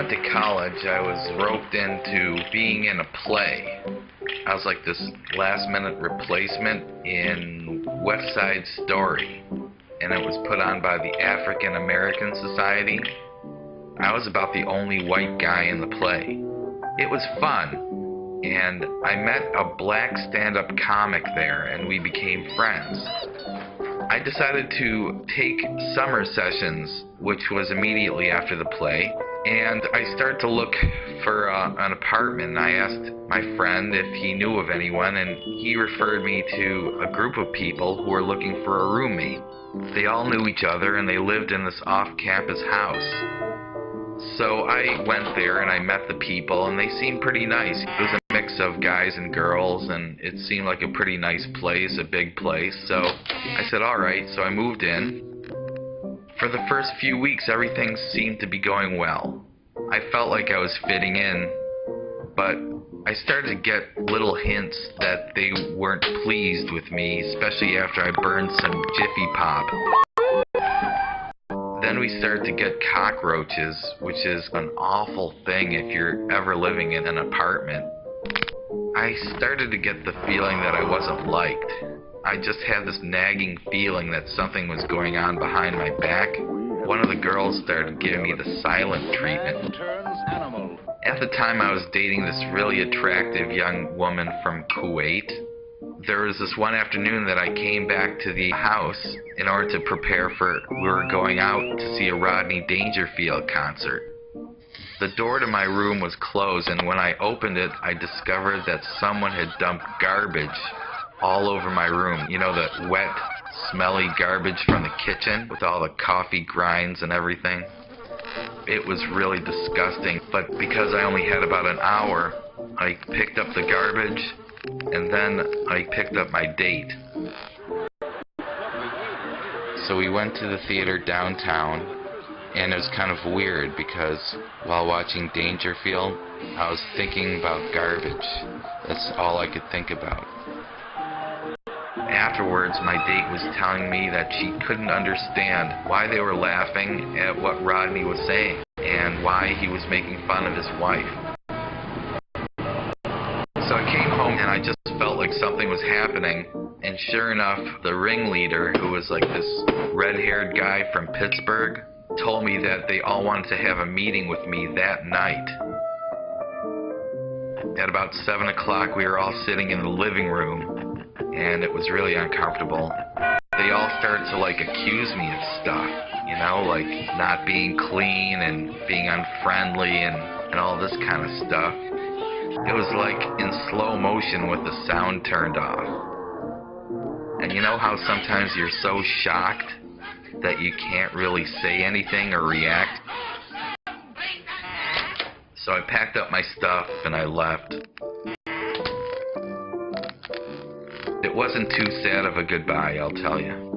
went to college, I was roped into being in a play. I was like this last-minute replacement in West Side Story, and it was put on by the African American Society. I was about the only white guy in the play. It was fun, and I met a black stand-up comic there, and we became friends. I decided to take summer sessions, which was immediately after the play, and I started to look for an apartment. I asked my friend if he knew of anyone, and he referred me to a group of people who were looking for a roommate. They all knew each other, and they lived in this off-campus house. So I went there, and I met the people, and they seemed pretty nice. It was a mix of guys and girls, and it seemed like a pretty nice place, a big place. So I said, all right, so I moved in. For the first few weeks, everything seemed to be going well. I felt like I was fitting in, but I started to get little hints that they weren't pleased with me, especially after I burned some Jiffy Pop. Then we started to get cockroaches, which is an awful thing if you're ever living in an apartment. I started to get the feeling that I wasn't liked. I just had this nagging feeling that something was going on behind my back. One of the girls started giving me the silent treatment. At the time, I was dating this really attractive young woman from Kuwait. There was this one afternoon that I came back to the house in order to prepare for, we were going out to see a Rodney Dangerfield concert. The door to my room was closed, and when I opened it, I discovered that someone had dumped garbage all over my room. You know, the wet, smelly garbage from the kitchen with all the coffee grinds and everything. It was really disgusting, but because I only had about an hour, I picked up the garbage, and then I picked up my date. So we went to the theater downtown, and it was kind of weird because while watching Dangerfield, I was thinking about garbage. That's all I could think about. Afterwards, my date was telling me that she couldn't understand why they were laughing at what Rodney was saying and why he was making fun of his wife. So I came home and I just felt like something was happening, and sure enough, the ringleader, who was like this red-haired guy from Pittsburgh, told me that they all wanted to have a meeting with me that night. At about 7 o'clock, we were all sitting in the living room, and it was really uncomfortable. They all started to accuse me of stuff, you know, like not being clean and being unfriendly and all this kind of stuff. It was like in slow motion with the sound turned off. And you know how sometimes you're so shocked that you can't really say anything or react? So I packed up my stuff and I left. It wasn't too sad of a goodbye, I'll tell you.